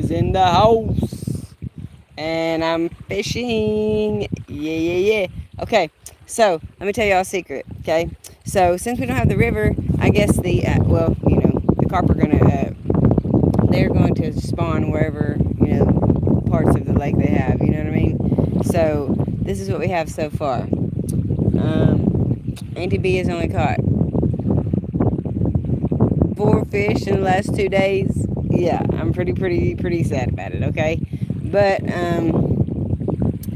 is in the house. And I'm fishing. Yeah. Okay, so let me tell y'all a secret, okay? So since we don't have the river, I guess the carp are they're going to spawn wherever, parts of the lake they have, you know what I mean? So this is what we have so far. Auntie B has only caught 4 fish in the last 2 days. Yeah, I'm pretty sad about it, okay? But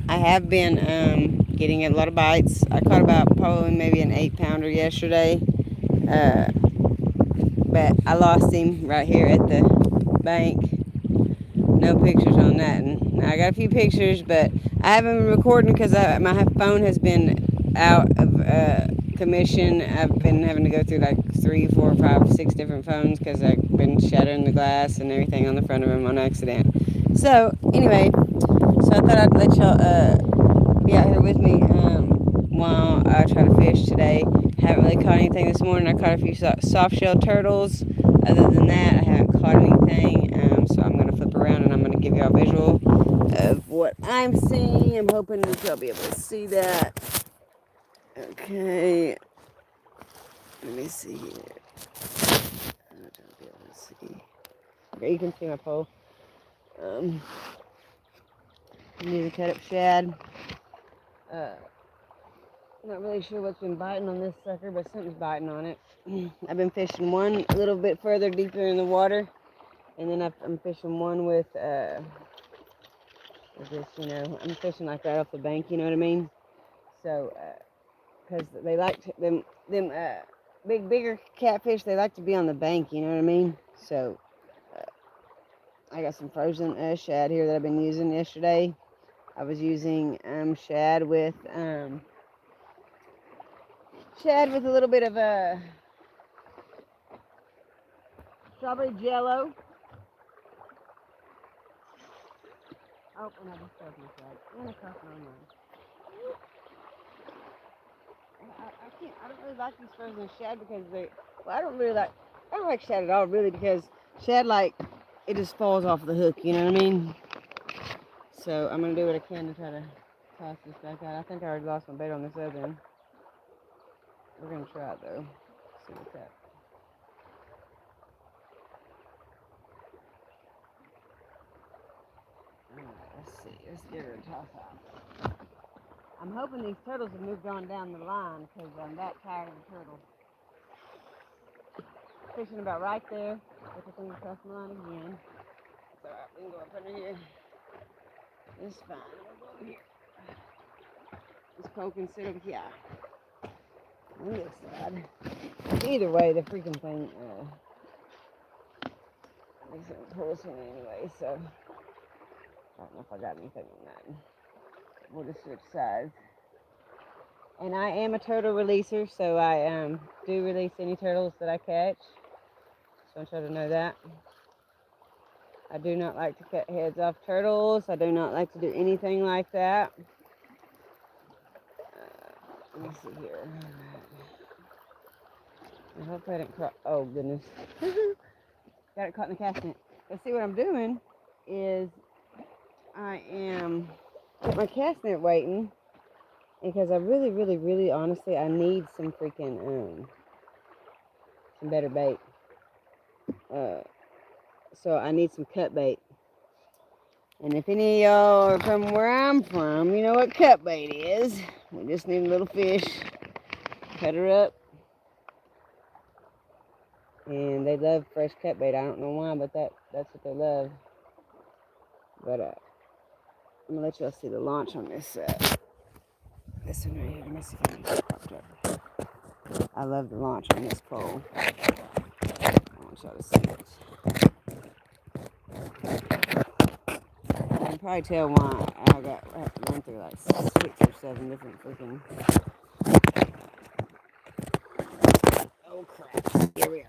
I have been getting a lot of bites. I caught about probably maybe an 8-pounder yesterday. But I lost him right here at the bank. No pictures on that. And I got a few pictures, but I haven't been recording because my phone has been out of commission. I've been having to go through like 3, 4, 5, 6 different phones because I've been shattering the glass and everything on the front of them on accident. So anyway, so I thought I'd let y'all be out here with me while I try to fish today. Haven't really caught anything this morning. I caught a few soft-shell turtles. Other than that, I haven't caught anything. So I'm going to flip around and I'm going to give y'all a visual of what I'm seeing. I'm hoping that y'all be able to see that. Okay. Let me see here. I don't know if I'll be able to see. Okay, you can see my pole. I need to cut up shad. Not really sure what's been biting on this sucker, but something's biting on it. I've been fishing one a little bit further deeper in the water, and then I'm fishing one with this, I'm fishing like right off the bank, you know what I mean? So, because they like them bigger catfish, they like to be on the bank, you know what I mean? So, I got some frozen shad here that I've been using yesterday. I was using shad with a little bit of strawberry jello. Oh, and I just stuffed my shad. And a couple of onions. I don't really like these frozen shad because I don't like shad at all really because shad, like, it just falls off the hook, you know what I mean? So I'm going to do what I can to try to toss this back out. I think I already lost my bait on this other end. We're going to try it though. See what's up. Alright, let's see. Let's give her a toss out. I'm hoping these turtles have moved on down the line because I'm that tired of the turtle. Fishing about right there. If I think across the line again. It's alright, we can go up under here. It's fine. We'll go over here. This pole can sit over here. On this side. Either way, the freaking thing makes it person anyway, so I don't know if I got anything on that. We'll just switch sides. And I am a turtle releaser, so I do release any turtles that I catch. Just want y'all to know that. I do not like to cut heads off turtles. I do not like to do anything like that. Let me see here. I hope I didn't caught. Oh, goodness. Got it caught in the cast net. But see, what I'm doing is I am got my cast net waiting because I really, honestly, I need some freaking, some better bait. So I need some cut bait. And if any of y'all are from where I'm from, you know what cut bait is. We just need a little fish. Cut her up. And they love fresh cut bait. I don't know why, but that's what they love. But I'm gonna let y'all see the launch on this this one right here. Let me see if I can get it popped up. I love the launch on this pole. I want y'all to see it. You can probably tell why I have to run through like 6 or 7 different freaking. Oh crap! Here we go.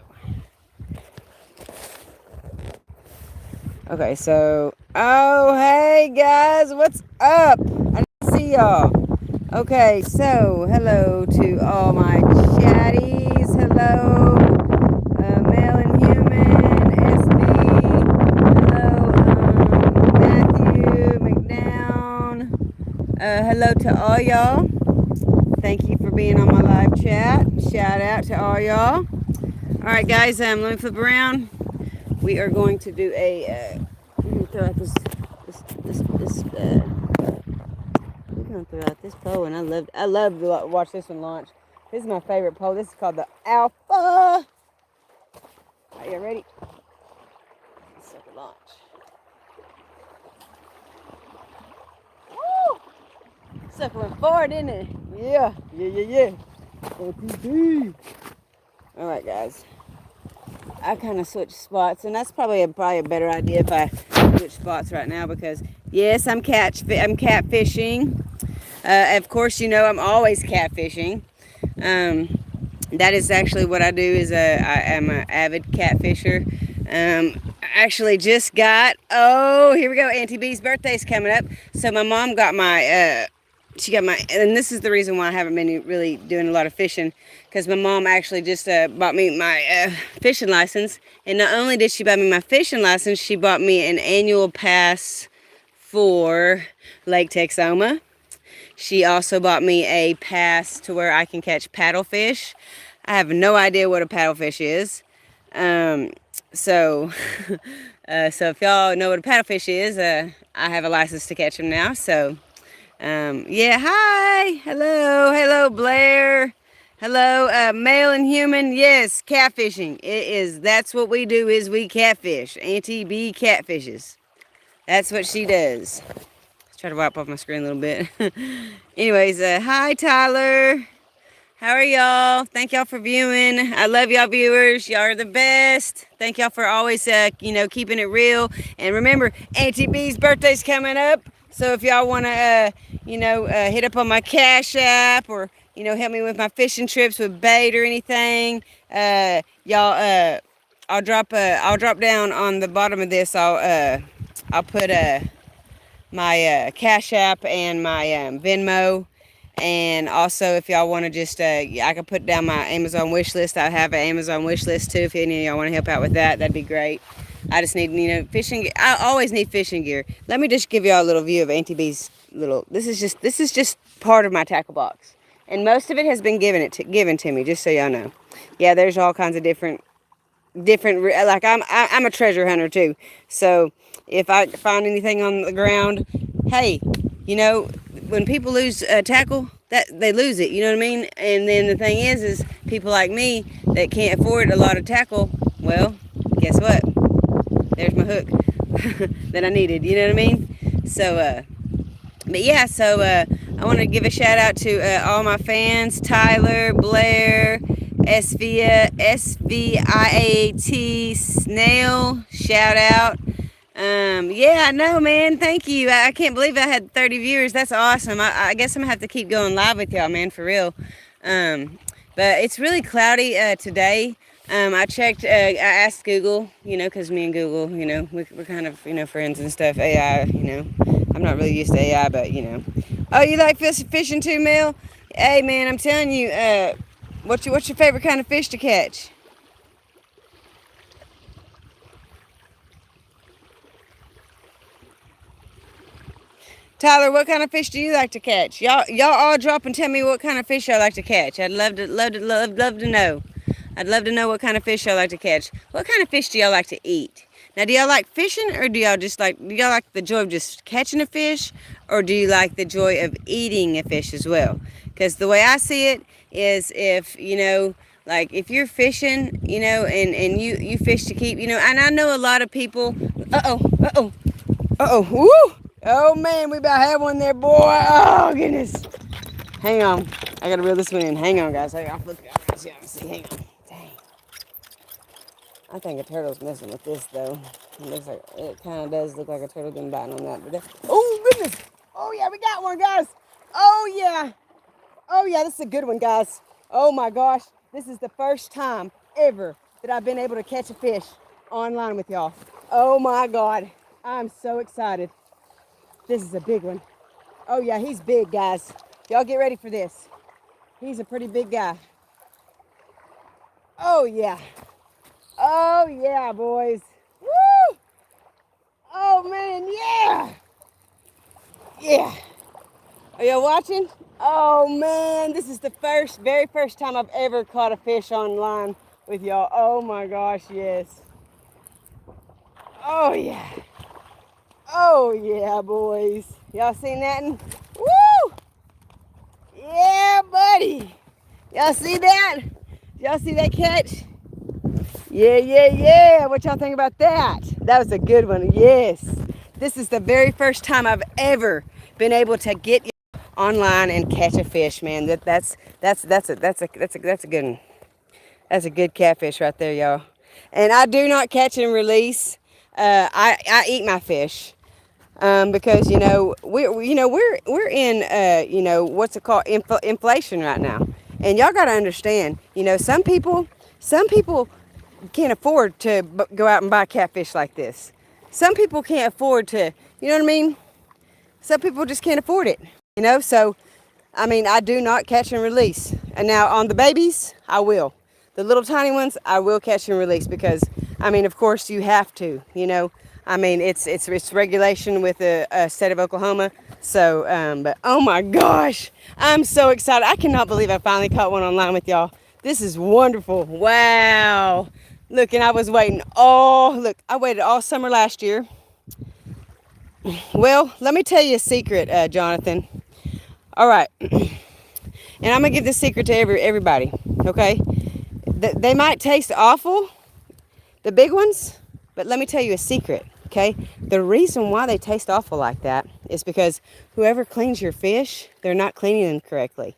Okay, so hey guys, what's up? I didn't see y'all. Okay, so hello to all my chatties. Hello, Male and Human, SB. Hello, Hello to all y'all. Thank you for being on my live chat. Shout out to all y'all. All right, guys. Let me flip around. We are going to do a. We're gonna throw out this. We're gonna throw out this pole, and I love to watch this one launch. This is my favorite pole. This is called the Alpha. All right, you ready? Second launch. Woo! Sucker went forward, didn't it? Yeah. OTB. All right, guys. I kind of switched spots, and that's probably a better idea if I switch spots right now because yes, I'm catfishing. Of course, you know I'm always catfishing. That is actually what I do. Is I am an avid catfisher. I actually just got. Oh, here we go. Auntie B's birthday's coming up, so my mom got my. She got my, and this is the reason why I haven't been really doing a lot of fishing, because my mom actually just bought me my fishing license, and not only did she buy me my fishing license, she bought me an annual pass for Lake Texoma. She also bought me a pass to where I can catch paddlefish. I have no idea what a paddlefish is. So if y'all know what a paddlefish is, I have a license to catch them now, so... yeah, hi, hello Blair, hello, male and human, yes, catfishing, that's what we do, is we catfish. Auntie B catfishes, that's what she does. Let's try to wipe off my screen a little bit. Anyways, hi Tyler, how are y'all? Thank y'all for viewing. I love y'all viewers, y'all are the best. Thank y'all for always, keeping it real, and remember, Auntie B's birthday's coming up. So if y'all want to, hit up on my Cash App, or, help me with my fishing trips with bait or anything, y'all, I'll drop down on the bottom of this. I'll put my Cash App and my Venmo, and also if y'all want to just, I can put down my Amazon wish list. I have an Amazon wish list too. If any of y'all want to help out with that, that'd be great. I just need, fishing. I always need fishing gear. Let me just give y'all a little view of Auntie B's little. This is just part of my tackle box, and most of it has been given to me. Just so y'all know. Yeah, there's all kinds of different. Like I'm a treasure hunter too. So if I find anything on the ground, hey, when people lose tackle, that they lose it. You know what I mean? And then the thing is people like me that can't afford a lot of tackle. Well, guess what? There's my hook that I needed, you know what I mean? So, but yeah, so I want to give a shout out to all my fans, Tyler, Blair, SVIAT, Snail, shout out. Yeah, I know, man, thank you. I can't believe I had 30 viewers. That's awesome. I guess I'm going to have to keep going live with y'all, man, for real. But it's really cloudy today. I checked, I asked Google, because me and Google, we're kind of, friends and stuff. AI, I'm not really used to AI, but, Oh, you like fishing too, Mel? Hey, man, I'm telling you, what's your favorite kind of fish to catch? Tyler, what kind of fish do you like to catch? Y'all all drop and tell me what kind of fish y'all like to catch. I'd love to know. I'd love to know what kind of fish y'all like to catch. What kind of fish do y'all like to eat? Now, do y'all like fishing, or do y'all like the joy of just catching a fish, or do you like the joy of eating a fish as well? Because the way I see it is, if, like if you're fishing, and you fish to keep, and I know a lot of people, woo! Oh man, we about had one there, boy. Oh goodness. Hang on. I gotta reel this one in. Hang on, guys. I'll flip it out so y'all can see. Hang on. Dang. I think a turtle's messing with this though. It looks like it kind of does look like a turtle been biting on that. But oh goodness. Oh yeah, we got one, guys. Oh yeah. Oh yeah, this is a good one, guys. Oh my gosh. This is the first time ever that I've been able to catch a fish online with y'all. Oh my God. I'm so excited. This is a big one. Oh yeah, he's big, guys. Y'all get ready for this. He's a pretty big guy. Oh yeah. Oh yeah, boys. Woo! Oh man, yeah. Yeah. Are y'all watching? Oh man, this is the very first time I've ever caught a fish on line with y'all. Oh my gosh, yes. Oh yeah. Oh yeah, boys. Y'all seen that? Woo! Yeah, buddy. Y'all see that? Y'all see that catch? Yeah, yeah, yeah. What y'all think about that? That was a good one. Yes. This is the very first time I've ever been able to get online and catch a fish, man. That's a good one. That's a good catfish right there, y'all. And I do not catch and release. I eat my fish. Because we're in what's it called, inflation right now, and y'all got to understand, some people can't afford to go out and buy catfish like this. Some people can't afford to, you know what I mean? Some people just can't afford it, so I mean, I do not catch and release. And now on the babies, I will. The little tiny ones, I will catch and release because, I mean, of course you have to, I mean, it's regulation with the state of Oklahoma. So, but oh my gosh, I'm so excited. I cannot believe I finally caught one online with y'all. This is wonderful. Wow. Look, and I was waiting I waited all summer last year. Well, let me tell you a secret, Jonathan. All right. And I'm going to give this secret to everybody, okay? They might taste awful, the big ones, but let me tell you a secret, okay? The reason why they taste awful like that is because whoever cleans your fish, they're not cleaning them correctly.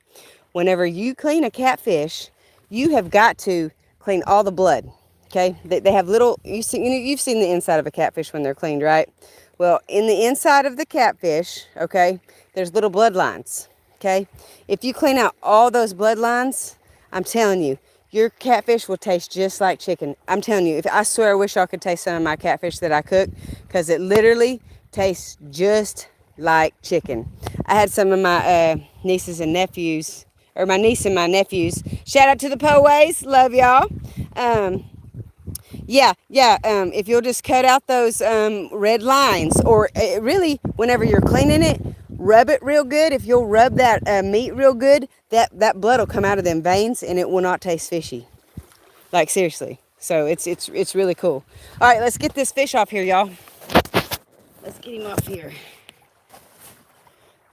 Whenever you clean a catfish, you have got to clean all the blood, okay? They have little, you've seen the inside of a catfish when they're cleaned, right? Well, in the inside of the catfish, okay, there's little bloodlines. Okay, if you clean out all those bloodlines, I'm telling you, your catfish will taste just like chicken. I'm telling you, I swear I wish y'all could taste some of my catfish that I cook, because it literally tastes just like chicken. I had some of my nieces and nephews, or my niece and my nephews. Shout out to the Poways, love y'all. If you'll just cut out those red lines, or really, whenever you're cleaning it, rub it real good. If you'll rub that meat real good, that blood will come out of them veins, and it will not taste fishy. Like, seriously. So it's really cool. All right, let's get this fish off here, y'all. Let's get him off here.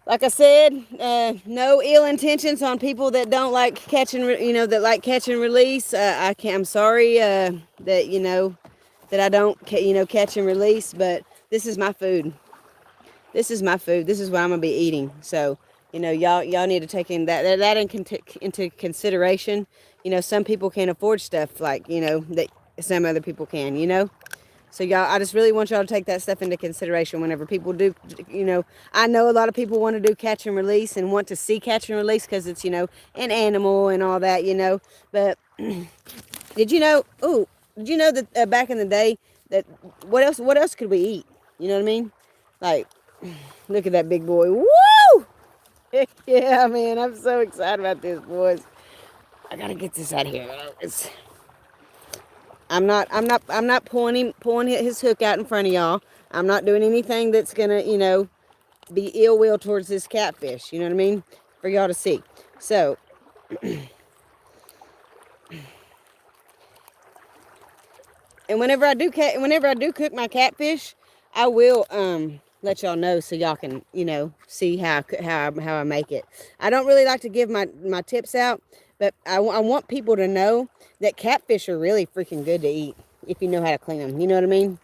Like I said, no ill intentions on people that don't like catching, that like catch and release. I'm sorry that that I don't, catch and release, but this is my food. This is my food. This is what I'm gonna be eating. So, y'all need to take that into consideration. Some people can't afford stuff like, that some other people can. So y'all, I just really want y'all to take that stuff into consideration whenever people do, I know a lot of people want to do catch and release and want to see catch and release because it's, an animal and all that, but did you know that back in the day, that what else could we eat? You know what I mean? Like, look at that big boy. Woo! Yeah, man, I'm so excited about this, boys. I gotta get this out of here. I'm not pulling his hook out in front of y'all. I'm not doing anything that's gonna, be ill will towards this catfish. You know what I mean? For y'all to see. So, and whenever I do cook my catfish, I will let y'all know so y'all can, see how I make it. I don't really like to give my tips out, but I want people to know that catfish are really freaking good to eat if you know how to clean them. You know what I mean?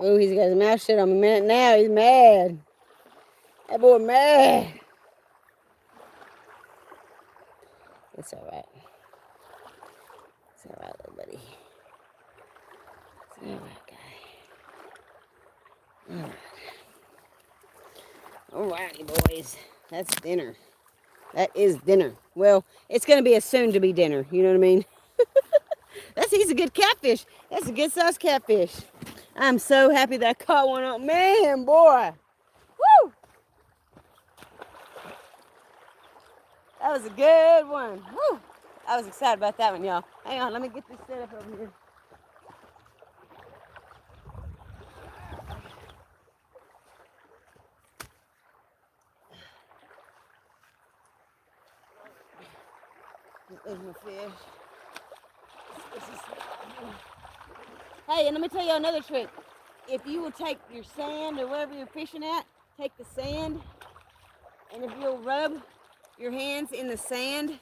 Oh, he's got his mouth shut on me a minute now. He's mad. That boy mad. It's all right. It's all right, little buddy. It's all right, guy. All right. Alrighty, boys. That's dinner. That is dinner. Well, it's going to be a soon-to-be dinner. You know what I mean? He's a good catfish. That's a good sized catfish. I'm so happy that I caught one on. Man, boy. Woo! That was a good one. Woo! I was excited about that one, y'all. Hang on, let me get this set up over here. There's my fish. Hey, and let me tell you another trick. If you will take your sand or whatever you're fishing at, take the sand, and if you'll rub your hands in the sand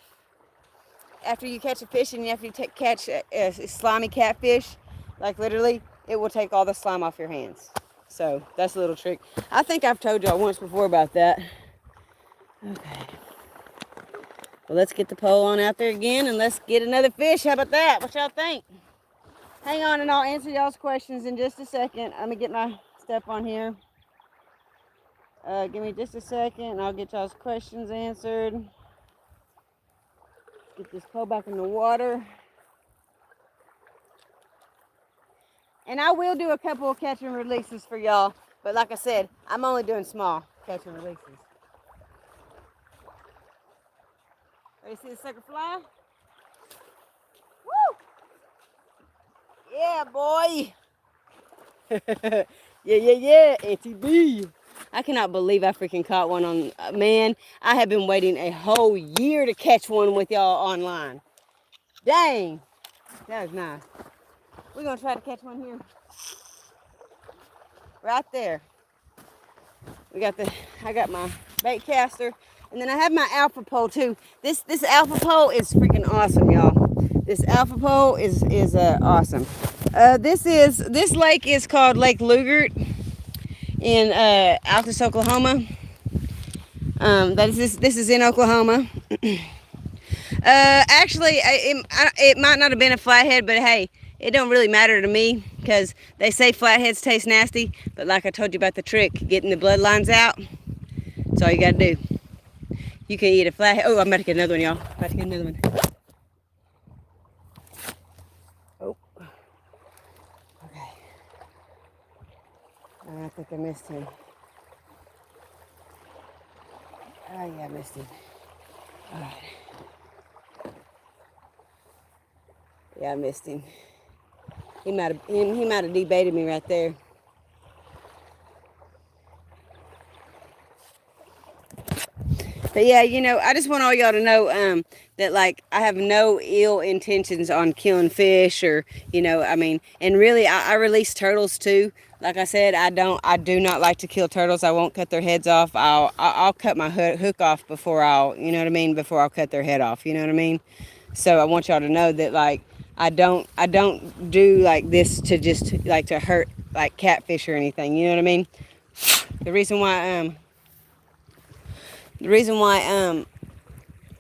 after you catch a fish and after you catch a slimy catfish, like literally, it will take all the slime off your hands. So that's a little trick. I think I've told y'all once before about that. Okay. Well, let's get the pole on out there again and let's get another fish. How about that? What y'all think? Hang on and I'll answer y'all's questions in just a second. Let me get my stuff on here. Give me just a second and I'll get y'all's questions answered. Get this pole back in the water. And I will do a couple of catch and releases for y'all. But like I said, I'm only doing small catch and releases. Ready to see the sucker fly? Woo! Yeah, boy. yeah, Auntie B. I cannot believe I freaking caught one on, man, I have been waiting a whole year to catch one with y'all online. Dang, that was nice. We're gonna try to catch one here. Right there. I got my bait caster, and then I have my alpha pole too. This alpha pole is freaking awesome, y'all. This alpha pole is awesome. This lake is called Lake Lugert in Altus, Oklahoma. This is in Oklahoma. Actually, it might not have been a flathead, but hey, it don't really matter to me because they say flatheads taste nasty. But like I told you about the trick, getting the bloodlines out, that's all you gotta do. You can eat a flathead. Oh, I'm about to get another one, y'all. About to get another one. Oh. Okay. I think I missed him. Oh yeah, I missed him. All right. Yeah, I missed him. He might have debated me right there. But yeah, you know, I just want all y'all to know that like I have no ill intentions on killing fish or, you know, I mean, and really I release turtles too. Like I said, I do not like to kill turtles. I won't cut their heads off. I'll cut my hook off before you know what I mean, before I'll cut their head off, you know what I mean? So I want y'all to know that like I don't do like this to just like to hurt like catfish or anything, you know what I mean? The reason why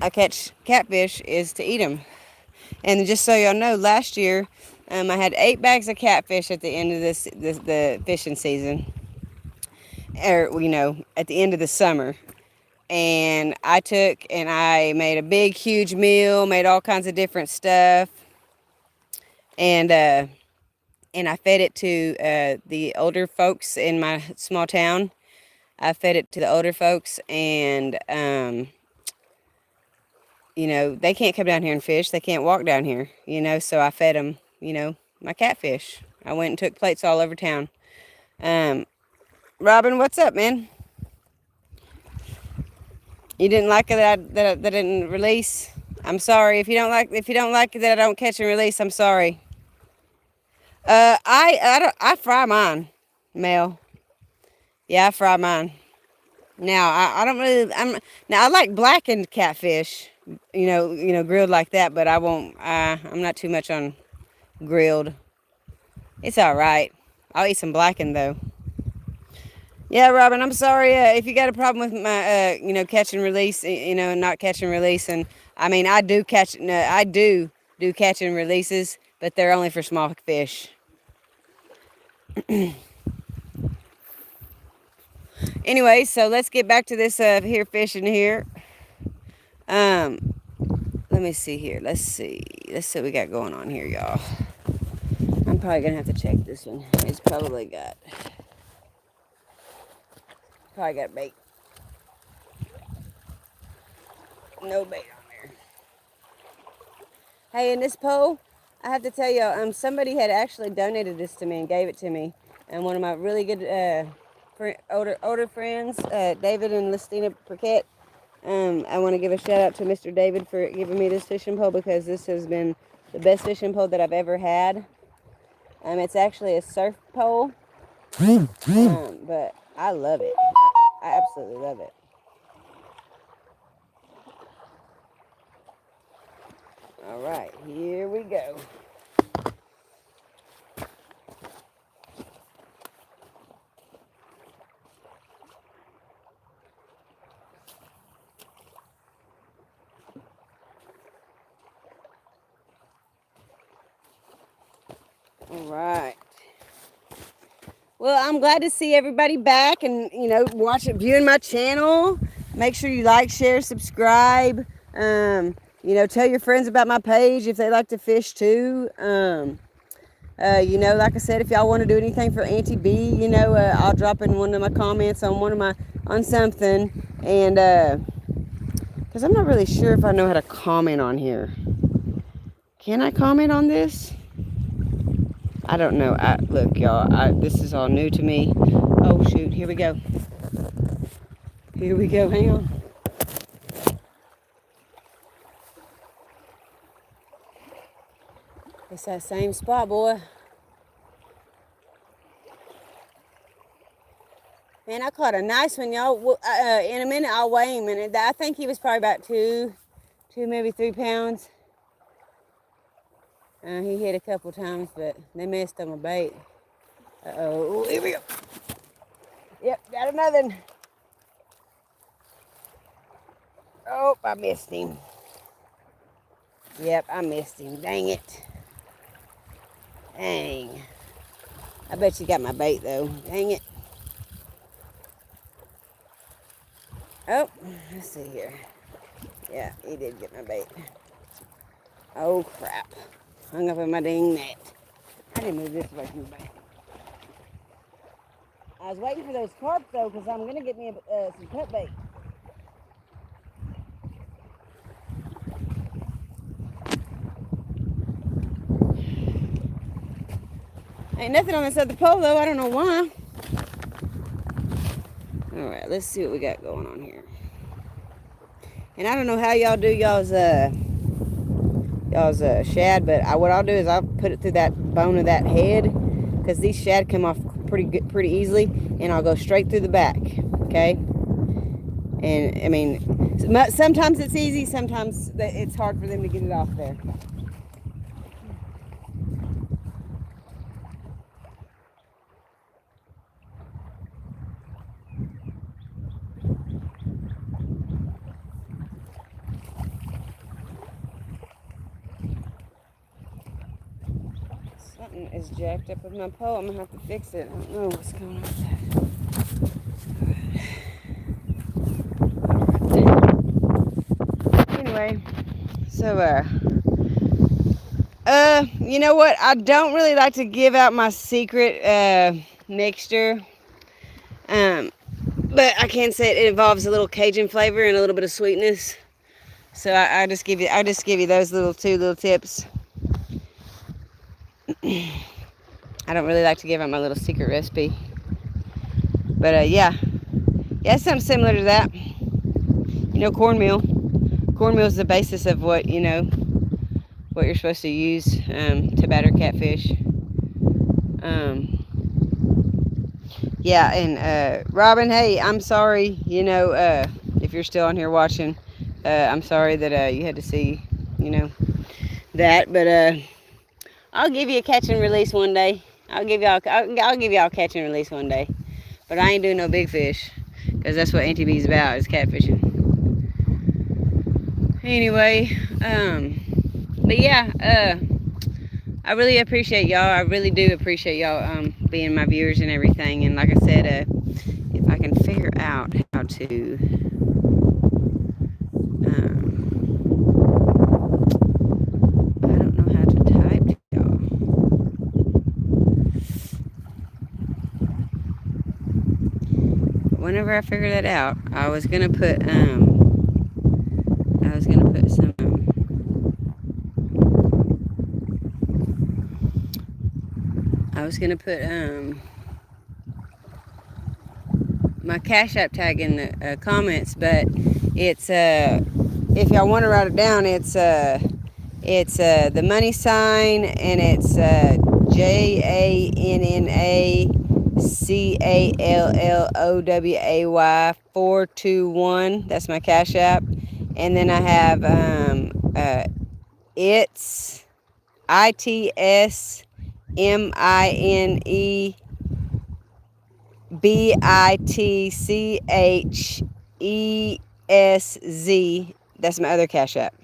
I catch catfish is to eat them. And just so y'all know, last year I had 8 bags of catfish at the end of the fishing season, or you know, at the end of the summer. And I made a big, huge meal, made all kinds of different stuff, and I fed it to the older folks in my small town. I fed it to the older folks, and you know, they can't come down here and fish. They can't walk down here, you know, so I fed them, you know, my catfish. I went and took plates all over town. Robin, what's up, man? You didn't like it that I didn't release? I'm sorry. If you don't like it that I don't catch and release, I'm sorry. I fry mine, Mel. Yeah, I fry mine. Now I don't really. I like blackened catfish, you know, grilled like that. But I won't. I'm not too much on grilled. It's all right. I'll eat some blackened though. Yeah, Robin, I'm sorry if you got a problem with my you know, catch and release, you know, not catch and release. And I mean, I do catch and releases, but they're only for small fish. Anyway, so let's get back to this here fishing here. let me see here. Let's see what we got going on here, y'all. I'm probably gonna have to check this one. It's probably got bait. No bait on there. Hey, in this pole, I have to tell y'all, somebody had actually donated this to me and gave it to me. And one of my really good older friends, David and Listina Burkett, I want to give a shout out to Mr. David for giving me this fishing pole, because this has been the best fishing pole that I've ever had. It's actually a surf pole, but I love it. I absolutely love it. All right, here we go. All right. Well, I'm glad to see everybody back and, viewing my channel. Make sure you like, share, subscribe. Tell your friends about my page if they like to fish too. Like I said, if y'all want to do anything for Auntie B, I'll drop in one of my comments on something. And, because I'm not really sure if I know how to comment on here. Can I comment on this? I don't know. Look, y'all, this is all new to me. Oh, shoot. Here we go. Hang on. It's that same spot, boy. Man, I caught a nice one, y'all. In a minute, I'll weigh him. And I think he was probably about 2, maybe 3 pounds. He hit a couple times, but they messed on my bait. Uh-oh. Here we go. Yep, got another one. Oh, I missed him. Yep, I missed him. Dang it. Dang. I bet you got my bait, though. Dang it. Oh, let's see here. Yeah, he did get my bait. Oh, crap. Hung up in my dang net. I didn't move this way from the bank. I was waiting for those carp, though, because I'm going to get me some cut bait. Ain't nothing on this other pole, though. I don't know why. All right, let's see what we got going on here. And I don't know how y'all do y'all's shad, but what I'll do is I'll put it through that bone of that head, because these shad come off pretty easily, and I'll go straight through the back. Okay. And I mean, sometimes it's easy, sometimes it's hard for them to get it off there. Something is jacked up with my pole. I'm gonna have to fix it. I don't know what's going on with that. Anyway, so you know what? I don't really like to give out my secret mixture. But I can say it involves a little Cajun flavor and a little bit of sweetness. So I just give you those two little tips. I don't really like to give out my little secret recipe. But yeah, something similar to that. Cornmeal. Cornmeal is the basis of what you're supposed to use to batter catfish. Yeah, and Robin, hey, I'm sorry. If you're still on here watching, I'm sorry that you had to see, that. But I'll give you a catch and release one day. I'll give y'all catch and release one day. But I ain't doing no big fish, because that's what Auntie B's about, is catfishing. Anyway, but yeah, I really appreciate y'all. I really do appreciate y'all being my viewers and everything. And like I said, if I can figure out how to whenever I figure that out, I was gonna put some. I was gonna put my Cash App tag in the comments, but it's if y'all want to write it down, it's the money sign, and it's JANNACALLOWAY 421. That's my Cash App, and then I have it's ITSMINEBITCHESZ. That's my other Cash App.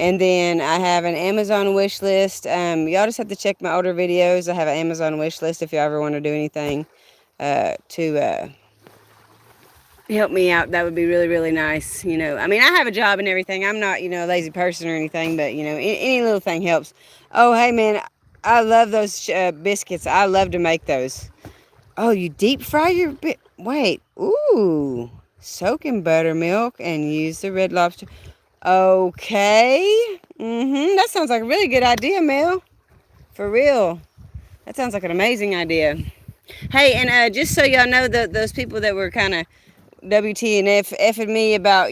And then I have an Amazon wish list. Y'all just have to check my older videos. I have an Amazon wish list if y'all ever want to do anything to help me out. That would be really, really nice. You know, I mean, I have a job and everything. I'm not, a lazy person or anything, but, any little thing helps. Oh, hey, man, I love those biscuits. I love to make those. Oh, you deep fry your wait. Ooh. Soak in buttermilk and use the Red Lobster. Okay. That sounds like a really good idea, Mel. For real. That sounds like an amazing idea. Hey, and just so y'all know, those people that were kind of WTF me about,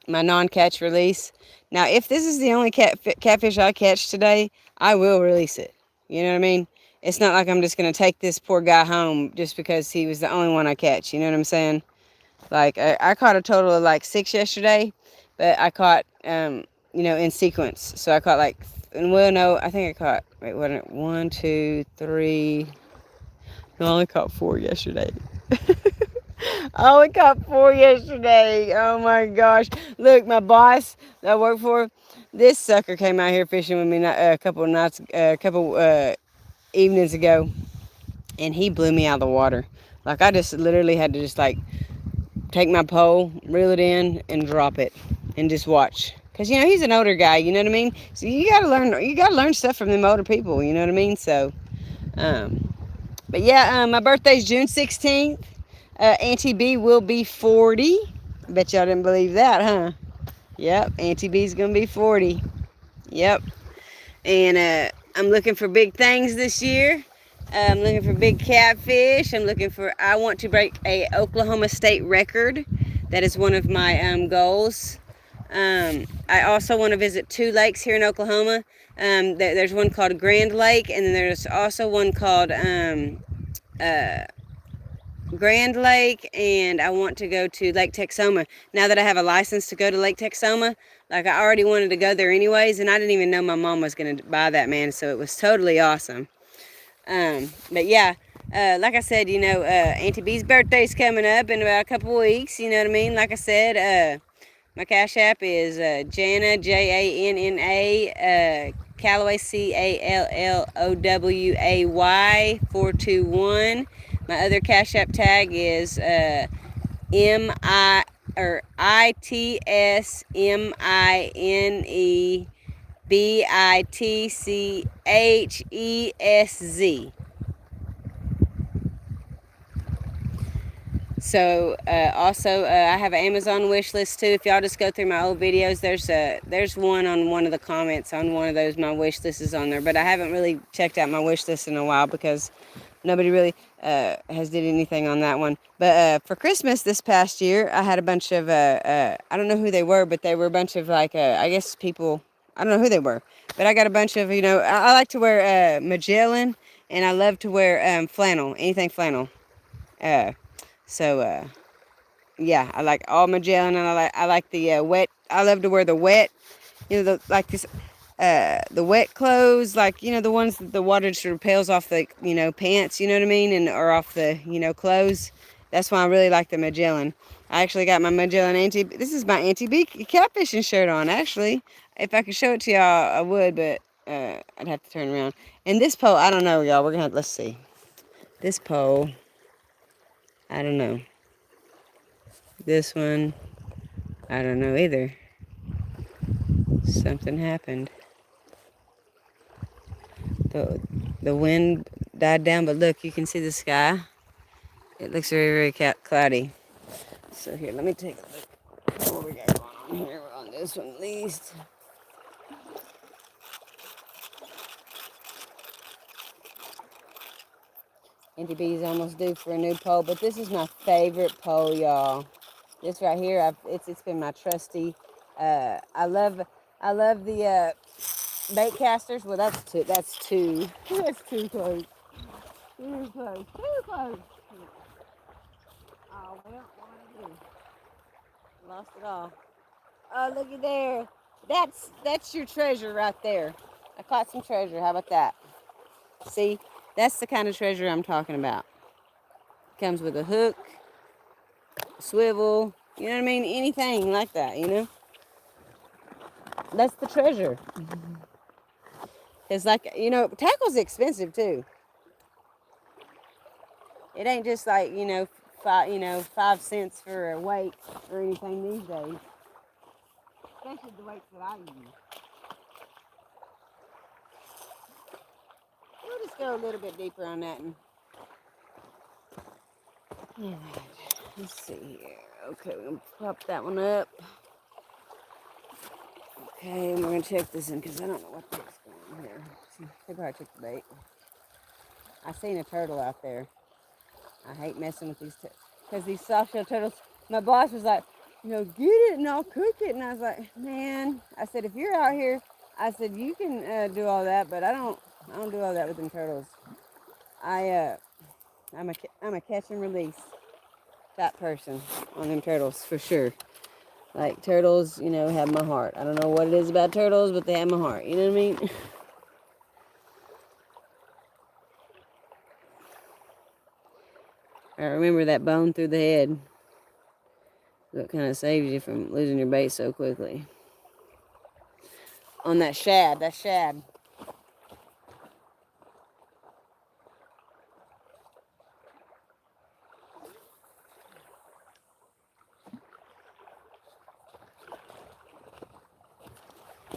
my non-catch release. Now, if this is the only catfish I catch today, I will release it. You know what I mean? It's not like I'm just going to take this poor guy home just because he was the only one I catch. You know what I'm saying? Like, I caught a total of like 6 yesterday, but I caught, in sequence. So I caught well, no, I think I caught, wait, what, 1, 2, 3, no, I only caught 4 yesterday. I only caught 4 yesterday. Oh my gosh. Look, my boss that I work for, this sucker came out here fishing with me a couple evenings ago, and he blew me out of the water. Like, I just literally had to just take my pole, reel it in, and drop it, and just watch. Cause he's an older guy, you know what I mean. So you gotta learn stuff from them older people, you know what I mean. So, but yeah, my birthday's June 16th. Auntie B will be 40. I bet y'all didn't believe that, huh? Yep, Auntie B's gonna be 40. Yep. And I'm looking for big things this year. I'm looking for big catfish. I want to break a Oklahoma State record. That is one of my goals. I also want to visit 2 lakes here in Oklahoma. There's one called Grand Lake, and then there's also one called Grand Lake, and I want to go to Lake Texoma. Now that I have a license to go to Lake Texoma, I already wanted to go there anyways, and I didn't even know my mom was going to buy that, man, so it was totally awesome. But yeah, like I said, Auntie B's birthday's coming up in about a couple weeks, you know what I mean? Like I said, my Cash App is Janna, JANNA, Calloway, CALLOWAY 421. My other Cash App tag is ITSMINEBITCHESZ. So also I have an Amazon wish list too. If y'all just go through my old videos, there's one on one of the comments on one of those. My wish list is on there, but I haven't really checked out my wish list in a while because nobody really has did anything on that one. But for Christmas this past year, I had a bunch of I don't know who they were, but they were a bunch of I guess people. I don't know who they were, but I got a bunch of I like to wear Magellan, and I love to wear flannel, anything flannel. So yeah, I like all Magellan, and I like the wet. I love to wear the wet, the wet clothes, the ones that the water just repels off the pants, you know what I mean, or off the clothes. That's why I really like the Magellan. I actually got my Magellan this is my Auntie B catfishing shirt on, actually. If I could show it to y'all, I would, but I'd have to turn around. And this pole, I don't know, y'all. We're gonna let's see. This pole, I don't know. This one, I don't know either. Something happened. The wind died down, but look, you can see the sky. It looks very, very cloudy. So here, let me take a look. What we got going on here on this one at least. Auntie B's almost due for a new pole, but this is my favorite pole, y'all. This right here, it's been my trusty. I love the bait casters. Well, that's two. That's too close. Too close. Too close. Oh well, what do I do? Lost it all. Oh, look at there. That's your treasure right there. I caught some treasure. How about that? See, that's the kind of treasure I'm talking about. Comes with a hook, swivel. You know what I mean? Anything like that. You know. That's the treasure. It's like, you know, tackle's expensive too. It ain't just like, 5 cents for a weight or anything these days. Especially the weights that I use. We'll just go a little bit deeper on that. All right, let's see here. Okay, we're gonna pop that one up. Okay, and we're gonna check this in because I don't know what this is going on here. They probably took the bait. I seen a turtle out there. I hate messing with these because these soft shell turtles. My boss was like, get it and I'll cook it. And I was like, man, I said, if you're out here, I said, you can do all that, but I don't do all that with them turtles. I'm a catch and release type person on them turtles for sure. Like turtles, have my heart. I don't know what it is about turtles, but they have my heart. You know what I mean? I remember that bone through the head. That kind of saves you from losing your bait so quickly. On that shad.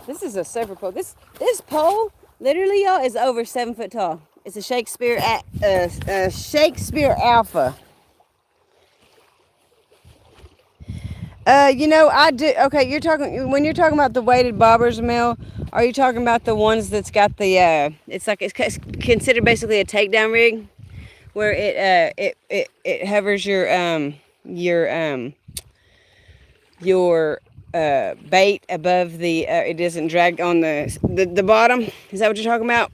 This is a surfer pole. This pole, literally, y'all, is over 7 foot tall. It's a Shakespeare Alpha. I do. Okay, when you're talking about the weighted bobbers, Mel. Are you talking about the ones that's got the? It's considered basically a takedown rig, where it hovers your bait above the. It doesn't drag on the bottom. Is that what you're talking about?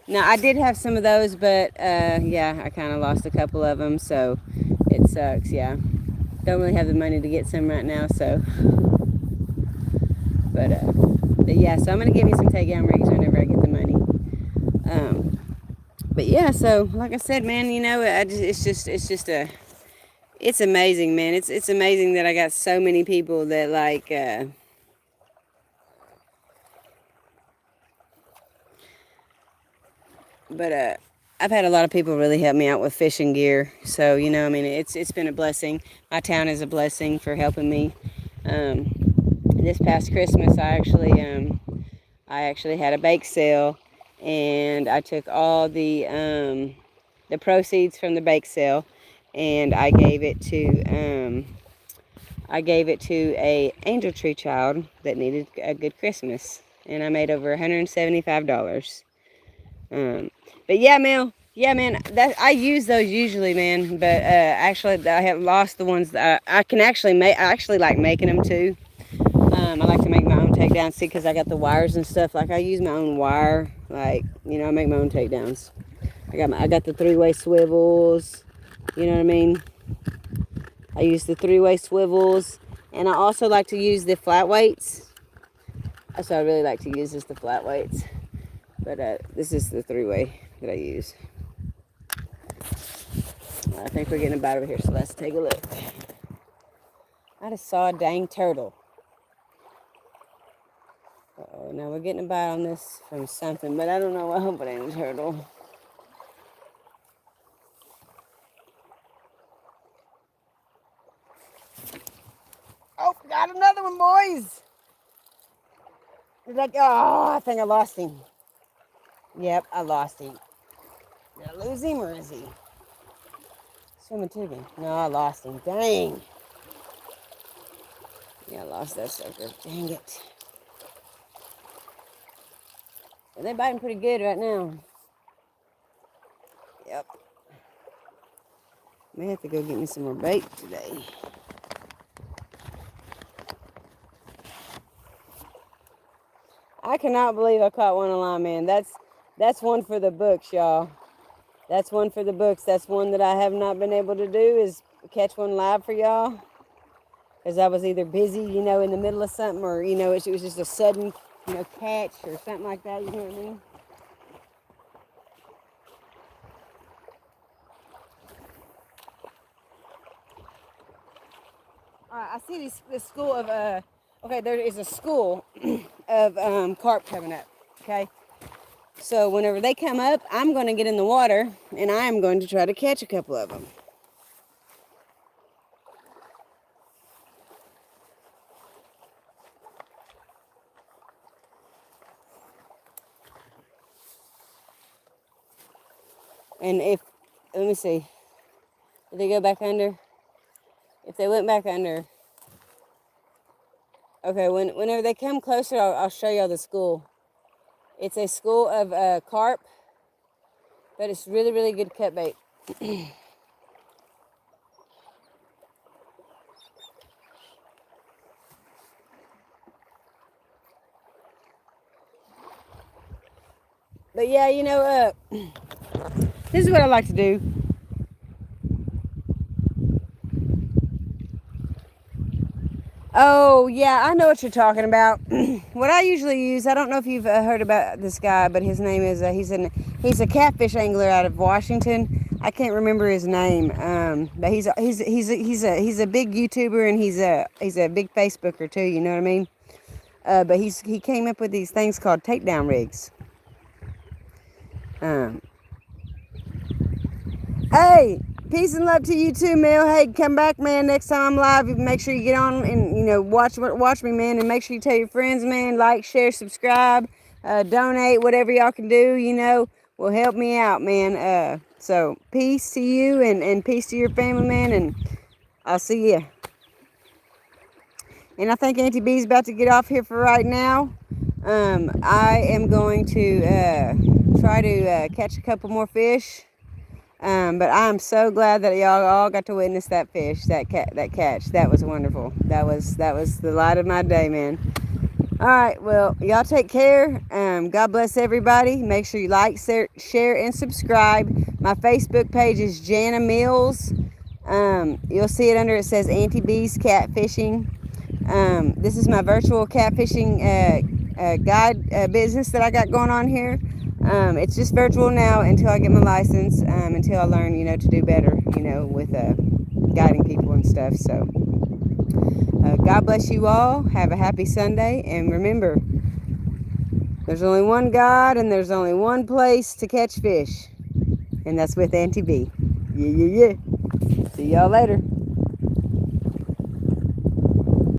Now I did have some of those, but yeah, I kind of lost a couple of them, so it sucks. Yeah. Don't really have the money to get some right now, so but yeah, so I'm gonna give me some takedown rigs whenever I get the money. But yeah, so like I said, man, it's amazing, man. It's amazing that I got so many people that like but I've had a lot of people really help me out with fishing gear. So, it's been a blessing. My town is a blessing for helping me. This past Christmas, I actually had a bake sale, and I took all the proceeds from the bake sale, and I gave it to a angel tree child that needed a good Christmas, and I made over $175. But yeah, Mel. Yeah, man. That I use those usually, man. But actually, I have lost the ones that I can actually make. I actually like making them too. I like to make my own takedowns too because I got the wires and stuff. Like I use my own wire. Like I make my own takedowns. I got the 3-way swivels. You know what I mean? I use the 3-way swivels, and I also like to use the flat weights. So I really like to use the flat weights. But this is the 3-way that I use. I think we're getting a bite over here, so let's take a look. I just saw a dang turtle. Uh-oh, now we're getting a bite on this from something, but I don't know. I hope it ain't a turtle. Oh, got another one, boys. Oh, I think I lost him. Yep, I lost him. Did I lose him or is he swimming to me? No, I lost him. Dang. Yeah, I lost that sucker. Dang it. Well, they're biting pretty good right now. Yep. May have to go get me some more bait today. I cannot believe I caught one on line, man. That's one for the books, y'all. That's one for the books. That's one that I have not been able to do, is catch one live for y'all. Because I was either busy, you know, in the middle of something, or, you know, it was just a sudden, you know, catch or something like that, you know what I mean? Alright, I see this school of, okay, there is a school of carp coming up, okay? So whenever they come up, I'm going to get in the water, and I'm going to try to catch a couple of them. And if, let me see, did they go back under? If they went back under, okay, whenever they come closer, I'll show y'all the school. It's a school of carp, but it's really, really good cut bait. But yeah, you know, this is what I like to do. Oh, yeah, I know what you're talking about. What I usually use, I don't know if you've heard about this guy, but his name is, he's a catfish angler out of Washington. I can't remember his name, but he's a big YouTuber, and he's a big Facebooker too, you know what I mean? But he came up with these things called takedown rigs. Hey, peace and love to you too, Mel. Hey, come back, man. Next time I'm live, make sure you get on and, you know, watch me, man. And make sure you tell your friends, man. Like, share, subscribe, donate, whatever y'all can do, you know, will help me out, man. So peace to you, and peace to your family, man. And I'll see you. And I think Auntie B's about to get off here for right now. I am going to try to catch a couple more fish. But I'm so glad that y'all all got to witness that fish, that catch. That was wonderful. That was the light of my day, man. All right, well, y'all take care. God bless everybody. Make sure you like, share, and subscribe. My Facebook page is Jana Mills. You'll see it under, it says Auntie B's Catfishing. This is my virtual catfishing guide business that I got going on here. It's just virtual now until I get my license, until I learn, you know, to do better, you know, with guiding people and stuff. So God bless you all. Have a happy Sunday. And remember, there's only one God, and there's only one place to catch fish. And that's with Auntie B. Yeah. See y'all later.